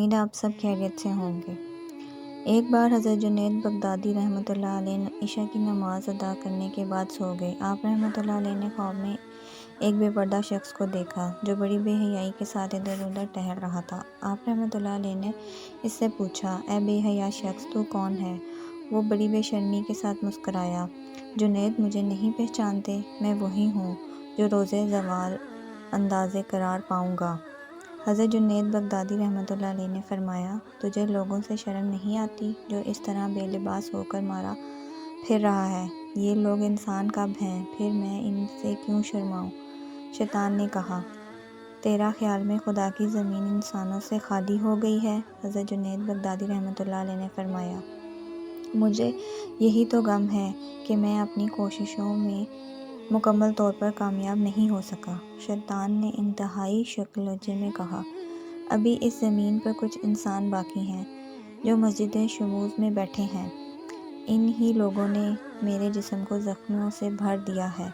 امید آپ سب خیریت سے ہوں گے۔ ایک بار حضرت جنید بغدادی رحمۃ اللہ علیہ عشاء کی نماز ادا کرنے کے بعد سو گئے۔ آپ رحمۃ اللہ علیہ نے خواب میں ایک بے پردہ شخص کو دیکھا جو بڑی بے حیائی کے ساتھ ادھر ادھر ٹہل رہا تھا۔ آپ رحمۃ اللہ علیہ نے اس سے پوچھا، اے بے حیا شخص، تو کون ہے؟ وہ بڑی بے شرمی کے ساتھ مسکرایا، جنید، مجھے نہیں پہچانتے؟ میں وہی ہوں جو روز زوال انداز قرار پاؤں گا۔ حضرت جنید بغدادی رحمۃ اللہ علیہ نے فرمایا، تجھے لوگوں سے شرم نہیں آتی جو اس طرح بے لباس ہو کر مارا پھر رہا ہے؟ یہ لوگ انسان کب ہیں؟ پھر میں ان سے کیوں شرماؤں؟ شیطان نے کہا، تیرا خیال میں خدا کی زمین انسانوں سے خالی ہو گئی ہے؟ حضرت جنید بغدادی رحمۃ اللہ علیہ نے فرمایا، مجھے یہی تو غم ہے کہ میں اپنی کوششوں میں مکمل طور پر کامیاب نہیں ہو سکا۔ شیطان نے انتہائی شک لہجے میں کہا، ابھی اس زمین پر کچھ انسان باقی ہیں جو مسجد شموس میں بیٹھے ہیں۔ ان ہی لوگوں نے میرے جسم کو زخموں سے بھر دیا ہے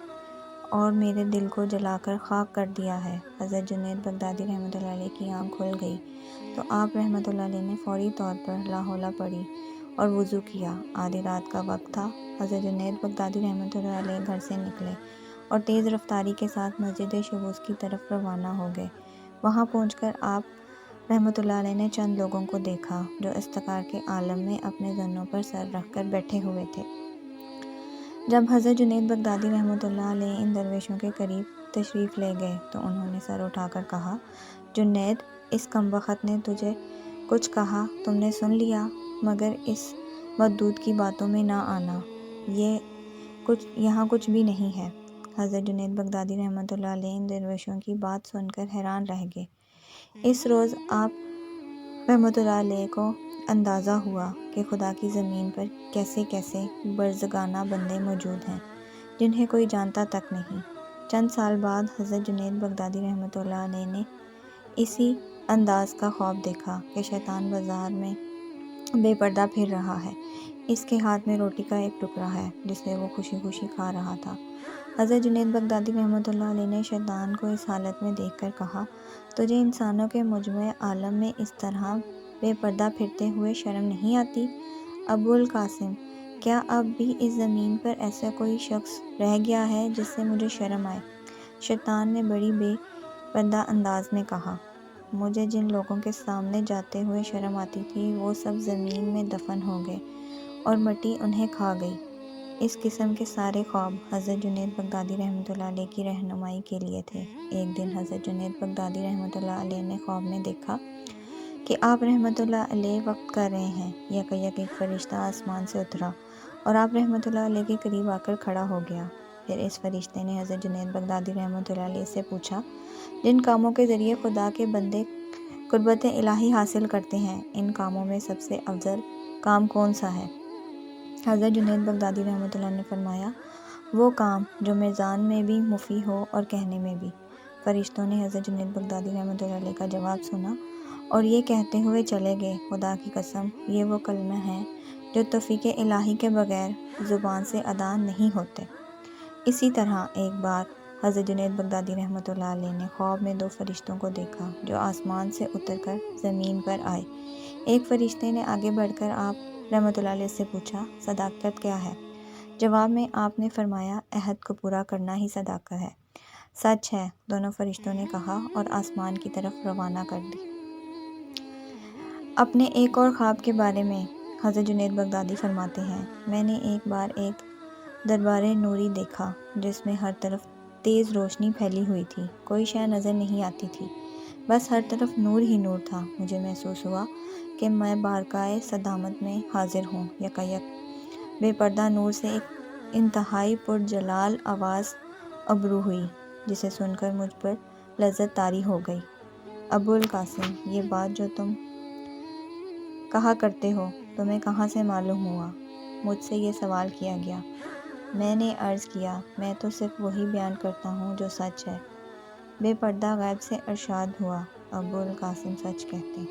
اور میرے دل کو جلا کر خاک کر دیا ہے۔ حضرت جنید بغدادی رحمۃ اللہ علیہ کی آنکھ کھل گئی تو آپ رحمۃ اللہ علیہ نے فوری طور پر لا حول پڑھی اور وضو کیا۔ آدھی رات کا وقت تھا۔ حضرت جنید بغدادی رحمۃ اللہ علیہ گھر سے نکلے اور تیز رفتاری کے ساتھ مسجد شموس کی طرف روانہ ہو گئے۔ وہاں پہنچ کر آپ رحمۃ اللہ علیہ نے چند لوگوں کو دیکھا جو اذکار کے عالم میں اپنے زنوں پر سر رکھ کر بیٹھے ہوئے تھے۔ جب حضرت جنید بغدادی رحمۃ اللہ علیہ ان درویشوں کے قریب تشریف لے گئے تو انہوں نے سر اٹھا کر کہا، جنید، اس کمبخت نے تجھے کچھ کہا؟ تم نے سن لیا، مگر اس مردود کی باتوں میں نہ آنا، یہاں کچھ بھی نہیں ہے۔ حضرت جنید بغدادی رحمۃ اللہ علیہ ان درویشوں کی بات سن کر حیران رہ گئے۔ اس روز آپ رحمۃ اللہ علیہ کو اندازہ ہوا کہ خدا کی زمین پر کیسے کیسے برزگانہ بندے موجود ہیں جنہیں کوئی جانتا تک نہیں۔ چند سال بعد حضرت جنید بغدادی رحمۃ اللہ علیہ نے اسی انداز کا خواب دیکھا کہ شیطان بازار میں بے پردہ پھر رہا ہے۔ اس کے ہاتھ میں روٹی کا ایک ٹکڑا ہے جسے وہ خوشی خوشی کھا رہا تھا۔ حضرت جنید بغدادی رحمۃ اللہ علیہ نے شیطان کو اس حالت میں دیکھ کر کہا، تجھے انسانوں کے مجموعہ عالم میں اس طرح بے پردہ پھرتے ہوئے شرم نہیں آتی؟ ابو القاسم، کیا اب بھی اس زمین پر ایسا کوئی شخص رہ گیا ہے جس سے مجھے شرم آئے؟ شیطان نے بڑی بے پردہ انداز میں کہا، مجھے جن لوگوں کے سامنے جاتے ہوئے شرم آتی تھی وہ سب زمین میں دفن ہو گئے اور مٹی انہیں کھا گئی۔ اس قسم کے سارے خواب حضرت جنید بغدادی رحمۃ اللہ علیہ کی رہنمائی کے لیے تھے۔ ایک دن حضرت جنید بغدادی رحمۃ اللہ علیہ نے خواب میں دیکھا کہ آپ رحمۃ اللہ علیہ وقت کر رہے ہیں۔ یکایک ایک فرشتہ آسمان سے اترا اور آپ رحمۃ اللہ علیہ کے قریب آ کر کھڑا ہو گیا۔ پھر اس فرشتے نے حضرت جنید بغدادی رحمۃ اللہ علیہ سے پوچھا، جن کاموں کے ذریعے خدا کے بندے قربت الہی حاصل کرتے ہیں، ان کاموں میں سب سے افضل کام کون سا ہے؟ حضرت جنید بغدادی رحمۃ اللہ نے فرمایا، وہ کام جو میزان میں بھی مفید ہو اور کہنے میں بھی۔ فرشتوں نے حضرت جنید بغدادی رحمۃ اللہ علیہ کا جواب سنا اور یہ کہتے ہوئے چلے گئے، خدا کی قسم، یہ وہ کلمے ہیں جو توفیق الہی کے بغیر زبان سے ادا نہیں ہوتے۔ اسی طرح ایک بار حضرت جنید بغدادی رحمۃ اللہ علیہ نے خواب میں دو فرشتوں کو دیکھا جو آسمان سے اتر کر زمین پر آئے۔ ایک فرشتے نے آگے بڑھ کر آپ رحمۃ اللہ علیہ سے پوچھا، صداقت کیا ہے؟ جواب میں آپ نے فرمایا، عہد کو پورا کرنا ہی صداقت ہے۔ سچ ہے، دونوں فرشتوں نے کہا اور آسمان کی طرف روانہ کر دی۔ اپنے ایک اور خواب کے بارے میں حضرت جنید بغدادی فرماتے ہیں، میں نے ایک بار ایک دربار نوری دیکھا جس میں ہر طرف تیز روشنی پھیلی ہوئی تھی، کوئی شے نظر نہیں آتی تھی، بس ہر طرف نور ہی نور تھا۔ مجھے محسوس ہوا کہ میں بارگاہ صدامت میں حاضر ہوں۔ یکایک بے پردہ نور سے ایک انتہائی پرجلال آواز عبور ہوئی جسے سن کر مجھ پر لرزت طاری ہو گئی۔ ابو القاسم، یہ بات جو تم کہا کرتے ہو تمہیں کہاں سے معلوم ہوا؟ مجھ سے یہ سوال کیا گیا۔ میں نے عرض کیا، میں تو صرف وہی بیان کرتا ہوں جو سچ ہے۔ بے پردہ غیب سے ارشاد ہوا، ابو القاسم سچ کہتے